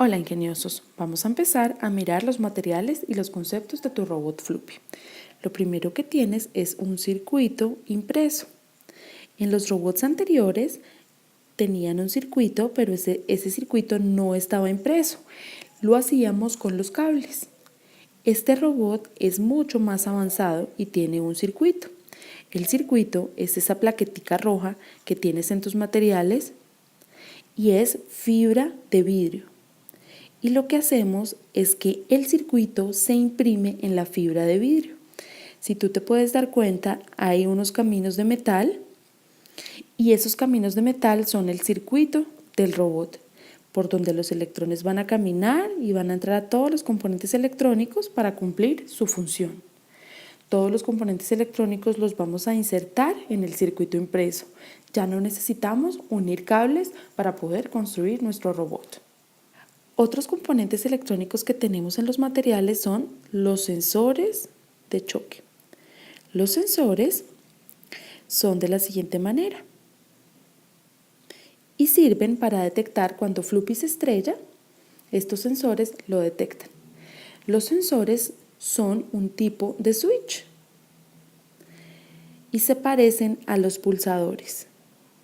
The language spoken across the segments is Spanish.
Hola ingeniosos, vamos a empezar a mirar los materiales y los conceptos de tu robot Floopy. Lo primero que tienes es un circuito impreso. En los robots anteriores tenían un circuito, pero ese circuito no estaba impreso. Lo hacíamos con los cables. Este robot es mucho más avanzado y tiene un circuito. El circuito es esa plaquetica roja que tienes en tus materiales y es fibra de vidrio. Y lo que hacemos es que el circuito se imprime en la fibra de vidrio. Si tú te puedes dar cuenta, hay unos caminos de metal y esos caminos de metal son el circuito del robot, por donde los electrones van a caminar y van a entrar a todos los componentes electrónicos para cumplir su función. Todos los componentes electrónicos los vamos a insertar en el circuito impreso. Ya no necesitamos unir cables para poder construir nuestro robot. Otros componentes electrónicos que tenemos en los materiales son los sensores de choque. Los sensores son de la siguiente manera y sirven para detectar cuando Floopy se estrella. Estos sensores lo detectan. Los sensores son un tipo de switch y se parecen a los pulsadores,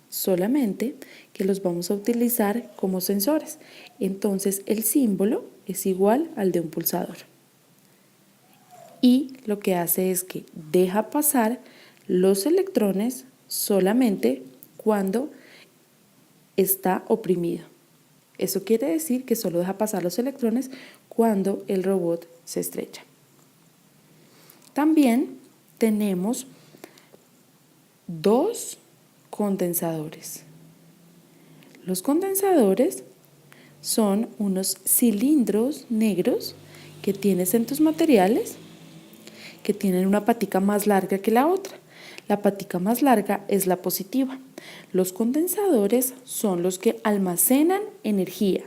solamente que los vamos a utilizar como sensores. Entonces el símbolo es igual al de un pulsador. Y lo que hace es que deja pasar los electrones solamente cuando está oprimido. Eso quiere decir que solo deja pasar los electrones cuando el robot se estrella. También tenemos dos condensadores. Los condensadores son unos cilindros negros que tienes en tus materiales que tienen una patica más larga que la otra. La patica más larga es la positiva. Los condensadores son los que almacenan energía.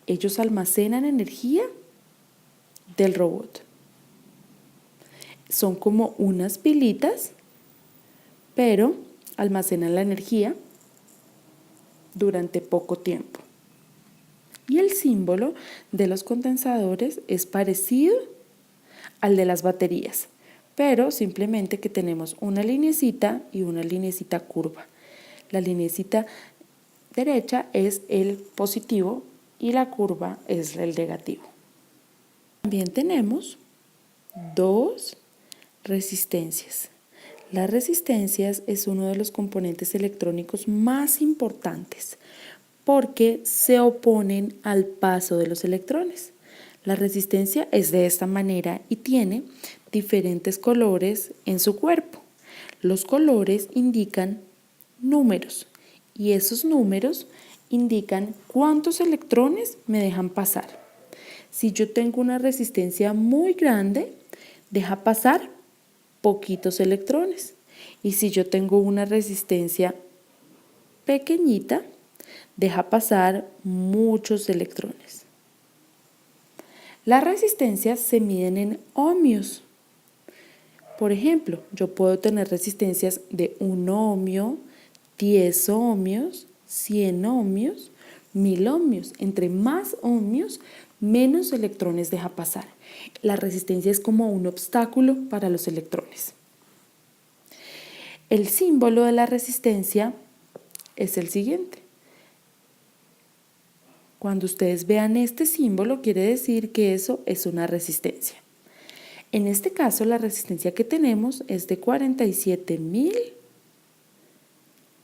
Ellos almacenan energía del robot. Son como unas pilitas, pero almacenan la energía durante poco tiempo. Y el símbolo de los condensadores es parecido al de las baterías, pero simplemente que tenemos una linecita y una linecita curva. La linecita derecha es el positivo y la curva es el negativo. También tenemos dos resistencias. Las resistencias es uno de los componentes electrónicos más importantes porque se oponen al paso de los electrones. La resistencia es de esta manera y tiene diferentes colores en su cuerpo. Los colores indican números y esos números indican cuántos electrones me dejan pasar. Si yo tengo una resistencia muy grande, deja pasar poquitos electrones. Y si yo tengo una resistencia pequeñita, deja pasar muchos electrones. Las resistencias se miden en ohmios. Por ejemplo, yo puedo tener resistencias de 1 ohmio, 10 ohmios, 100 ohmios, 1000 ohmios. Entre más ohmios, menos electrones deja pasar. La resistencia es como un obstáculo para los electrones. El símbolo de la resistencia es el siguiente. Cuando ustedes vean este símbolo, quiere decir que eso es una resistencia. En este caso, la resistencia que tenemos es de 47.000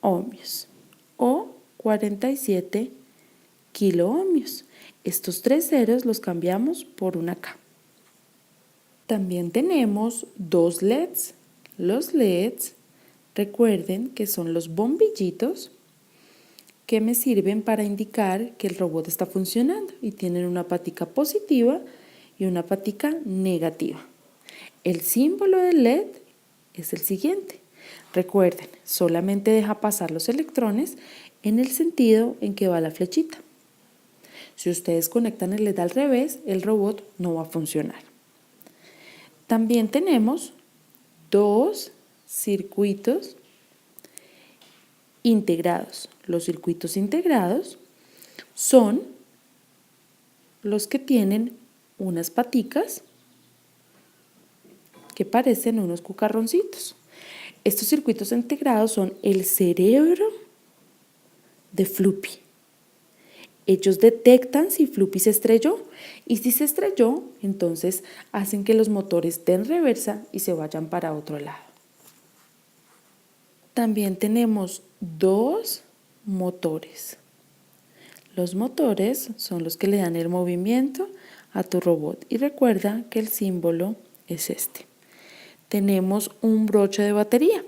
ohmios o 47 kiloohmios. Estos tres ceros los cambiamos por una K. También tenemos dos LEDs. Los LEDs, recuerden que son los bombillitos que me sirven para indicar que el robot está funcionando y tienen una patica positiva y una patica negativa. El símbolo del LED es el siguiente. Recuerden, solamente deja pasar los electrones en el sentido en que va la flechita. Si ustedes conectan el LED al revés, el robot no va a funcionar. También tenemos dos circuitos integrados. Los circuitos integrados son los que tienen unas paticas que parecen unos cucarroncitos. Estos circuitos integrados son el cerebro de Floopy. Ellos detectan si Floopy se estrelló y si se estrelló, entonces hacen que los motores den reversa y se vayan para otro lado. También tenemos dos motores. Los motores son los que le dan el movimiento a tu robot y recuerda que el símbolo es este. Tenemos un broche de batería.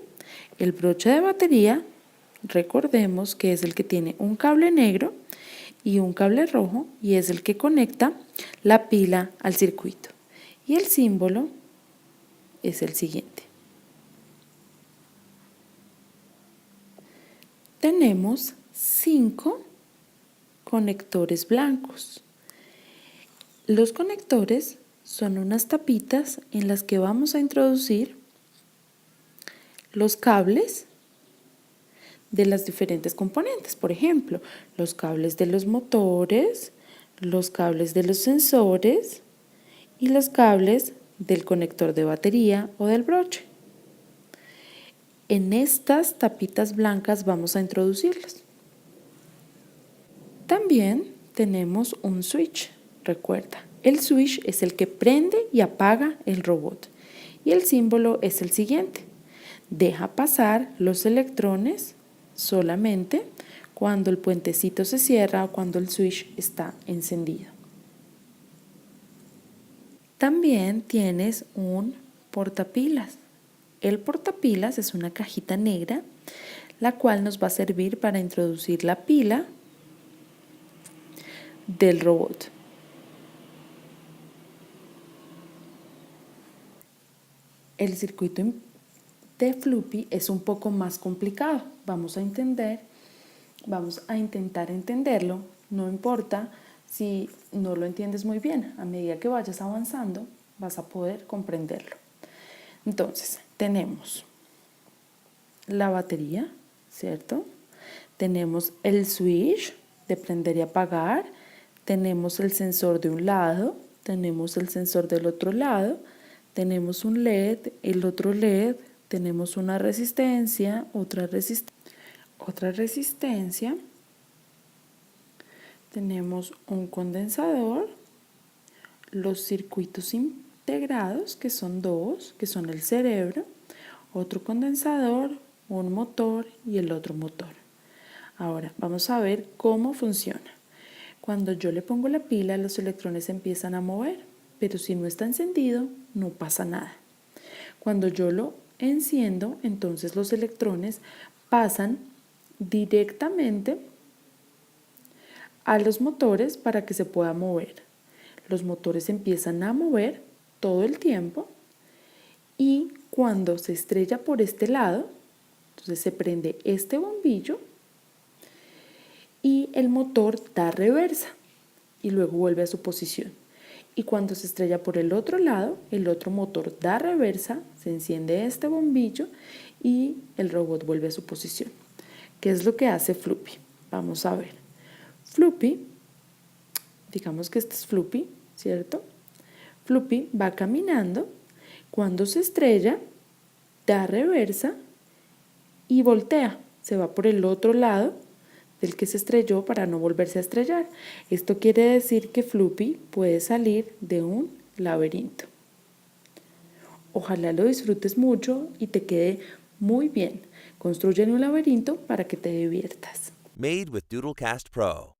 El broche de batería, recordemos que es el que tiene un cable negro y un cable rojo y es el que conecta la pila al circuito. Y el símbolo es el siguiente. Tenemos 5 conectores blancos. Los conectores son unas tapitas en las que vamos a introducir los cables de las diferentes componentes. Por ejemplo, los cables de los motores, los cables de los sensores y los cables del conector de batería o del broche. En estas tapitas blancas vamos a introducirlas. También tenemos un switch. Recuerda, el switch es el que prende y apaga el robot. Y el símbolo es el siguiente. Deja pasar los electrones solamente cuando el puentecito se cierra o cuando el switch está encendido. También tienes un portapilas. El portapilas es una cajita negra, la cual nos va a servir para introducir la pila del robot. El circuito de Floopy es un poco más complicado. Vamos a intentar entenderlo. No importa si no lo entiendes muy bien. A medida que vayas avanzando, vas a poder comprenderlo. Entonces, tenemos la batería, ¿cierto? Tenemos el switch de prender y apagar. Tenemos el sensor de un lado. Tenemos el sensor del otro lado. Tenemos un LED, el otro LED, tenemos una resistencia, otra resistencia, tenemos un condensador, los circuitos integrados, que son dos, que son el cerebro, otro condensador, un motor y el otro motor. Ahora, vamos a ver cómo funciona. Cuando yo le pongo la pila, los electrones empiezan a mover. Pero si no está encendido, no pasa nada. Cuando yo lo enciendo, entonces los electrones pasan directamente a los motores para que se pueda mover. Los motores empiezan a mover todo el tiempo y cuando se estrella por este lado, entonces se prende este bombillo y el motor da reversa y luego vuelve a su posición. Y cuando se estrella por el otro lado, el otro motor da reversa, se enciende este bombillo y el robot vuelve a su posición. ¿Qué es lo que hace Floopy? Vamos a ver. Floopy, digamos que este es Floopy, ¿cierto? Floopy va caminando, cuando se estrella, da reversa y voltea, se va por el otro lado del que se estrelló para no volverse a estrellar. Esto quiere decir que Floopy puede salir de un laberinto. Ojalá lo disfrutes mucho y te quede muy bien. Construye un laberinto para que te diviertas. Made with Doodlecast Pro.